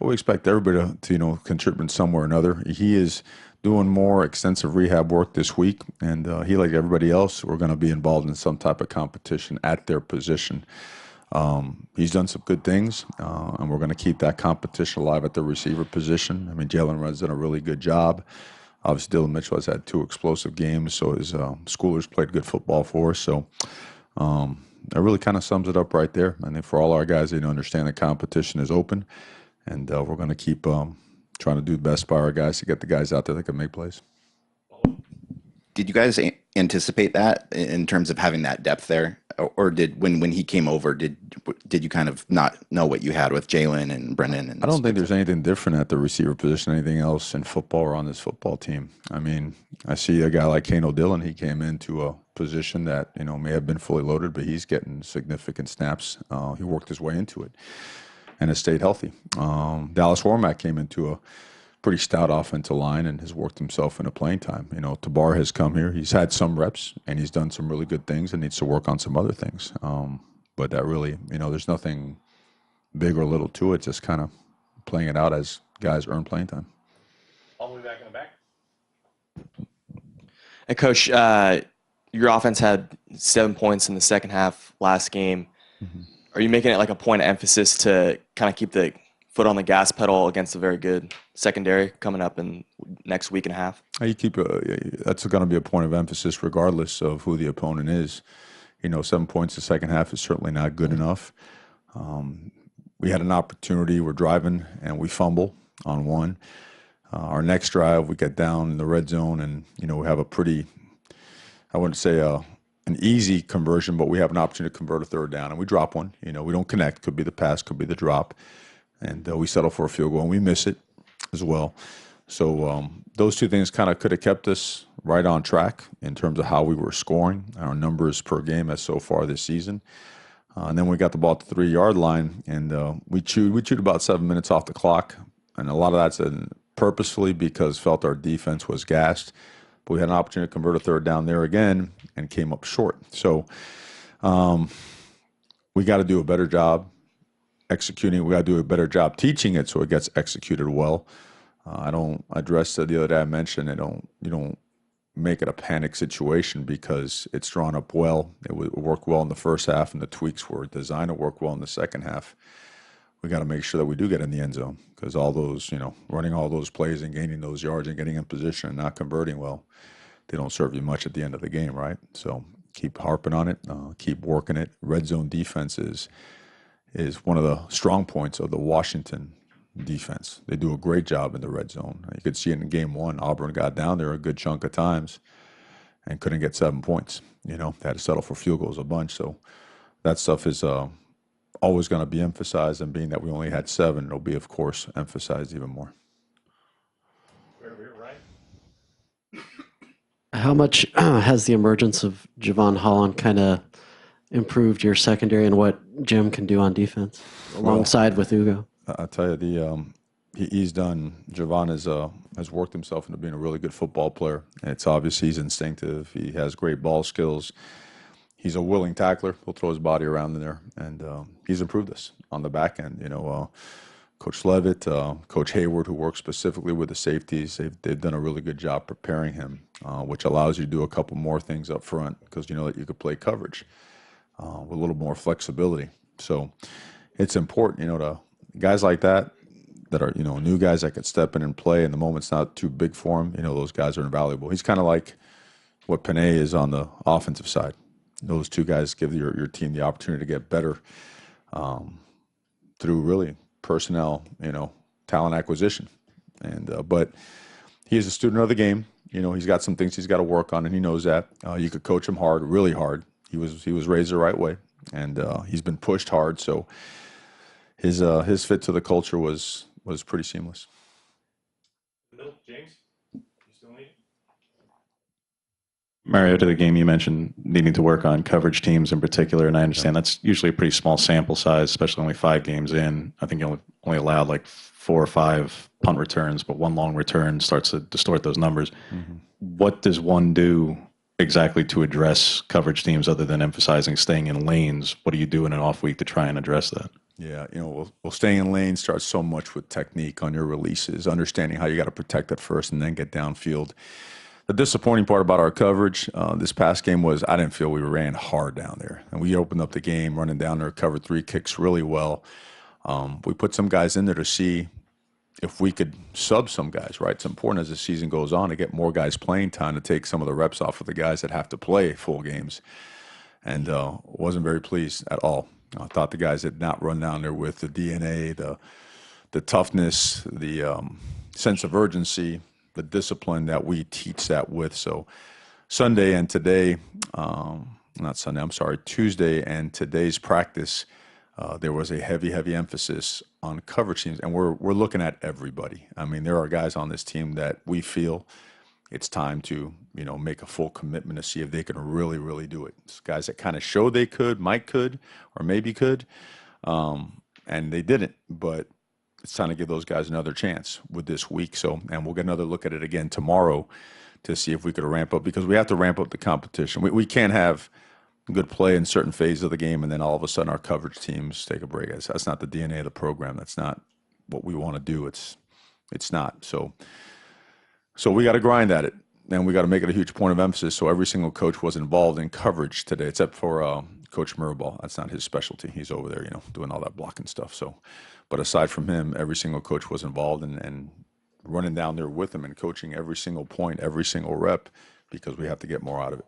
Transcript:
Well, we expect everybody to contribute in some way or another. He is doing more extensive rehab work this week, and he, like everybody else, we're going to be involved in some type of competition at their position. He's done some good things, and we're going to keep that competition alive at the receiver position. I mean, Jalen Red's done a really good job. Obviously, Dylan Mitchell has had 2 explosive games, so his schoolers played good football for us. So that really kind of sums it up right there. I think for all our guys, they understand the competition is open, and we're going to keep trying to do the best by our guys to get the guys out there that can make plays. Did you guys anticipate that in terms of having that depth there, or did when he came over, did you kind of not know what you had with Jalen and Brennan? And I don't think there's anything different at the receiver position, anything else in football or on this football team. I mean, I see a guy like Kano Dillon. He came into a position that may have been fully loaded, but he's getting significant snaps. He worked his way into it and has stayed healthy. Dallas Warmack came into a pretty stout offensive line and has worked himself into playing time. Tabar has come here. He's had some reps and he's done some really good things and needs to work on some other things. But that really, there's nothing big or little to it, just kind of playing it out as guys earn playing time. All the way back in the back. And Coach, your offense had 7 points in the second half last game. Mm-hmm. Are you making it like a point of emphasis to kind of keep the foot on the gas pedal against a very good secondary coming up in next week and a half? That's going to be a point of emphasis regardless of who the opponent is. 7 points the second half is certainly not good enough. We had an opportunity. We're driving and we fumble on one. Our next drive, we get down in the red zone and, we have a pretty, I wouldn't say an easy conversion, but we have an opportunity to convert a third down and we drop one. We don't connect. Could be the pass, could be the drop. And we settle for a field goal and we miss it as well. So those two things kind of could have kept us right on track in terms of how we were scoring. Our numbers per game as so far this season. And then we got the ball at the 3-yard line, and we chewed about 7 minutes off the clock. And a lot of that's purposefully because felt our defense was gassed. But we had an opportunity to convert a third down there again and came up short. So we got to do a better job executing. We got to do a better job teaching it so it gets executed well. I don't address the other day I mentioned you don't make it a panic situation because it's drawn up well. It worked well in the first half, and the tweaks were designed to work well in the second half. We got to make sure that we do get in the end zone because all those, running all those plays and gaining those yards and getting in position and not converting well, they don't serve you much at the end of the game, right? So keep harping on it, keep working it. Red zone defense is one of the strong points of the Washington defense. They do a great job in the red zone. You could see it in game 1. Auburn got down there a good chunk of times and couldn't get 7 points. They had to settle for field goals a bunch. So that stuff is always going to be emphasized, and being that we only had 7, it'll be, of course, emphasized even more. Right. How much has the emergence of Javon Holland kind of improved your secondary and what Jim can do on defense alongside with Ugo? I'll tell you, he's done. Javon has worked himself into being a really good football player. It's obvious he's instinctive. He has great ball skills. He's a willing tackler. He'll throw his body around in there, and he's improved us on the back end. Coach Levitt, Coach Hayward, who works specifically with the safeties, they've done a really good job preparing him, which allows you to do a couple more things up front because you know that you could play coverage with a little more flexibility. So it's important, to guys like that are, new guys that could step in and play, and the moment's not too big for him. Those guys are invaluable. He's kind of like what Panay is on the offensive side. Those two guys give your team the opportunity to get better through really personnel, talent acquisition. And but he is a student of the game. He's got some things he's got to work on, and he knows that. You could coach him hard, really hard. He was raised the right way, and he's been pushed hard. So his fit to the culture was pretty seamless. Middle, James, you still need? Mario, to the game, you mentioned needing to work on coverage teams in particular, and I understand that's usually a pretty small sample size, especially only 5 games in. I think you only allowed like 4 or 5 punt returns, but one long return starts to distort those numbers. Mm-hmm. What does one do exactly to address coverage teams other than emphasizing staying in lanes? What do you do in an off week to try and address that? Yeah, well, staying in lane starts so much with technique on your releases, understanding how you got to protect it first and then get downfield. The disappointing part about our coverage this past game was I didn't feel we ran hard down there. And we opened up the game running down there, covered 3 kicks really well. We put some guys in there to see if we could sub some guys, right? It's important as the season goes on to get more guys playing time to take some of the reps off of the guys that have to play full games. And wasn't very pleased at all. I thought the guys had not run down there with the DNA, the toughness, the sense of urgency, the discipline that we teach that with. So Sunday and today, not Sunday, I'm sorry, Tuesday and today's practice, there was a heavy emphasis on coverage teams, and we're looking at everybody. I mean, there are guys on this team that we feel it's time to make a full commitment to see if they can really do it. It's guys that kind of showed they could, might could, or maybe could, and they didn't. But it's time to give those guys another chance with this week. So, and we'll get another look at it again tomorrow to see if we could ramp up, because we have to ramp up the competition. We can't have good play in certain phases of the game and then all of a sudden our coverage teams take a break. That's not the DNA of the program. That's not what we want to do. It's not. So we got to grind at it, and we got to make it a huge point of emphasis. So every single coach was involved in coverage today, except for Coach Mirabal. That's not his specialty. He's over there, doing all that blocking stuff. So, but aside from him, every single coach was involved and running down there with him and coaching every single point, every single rep, because we have to get more out of it.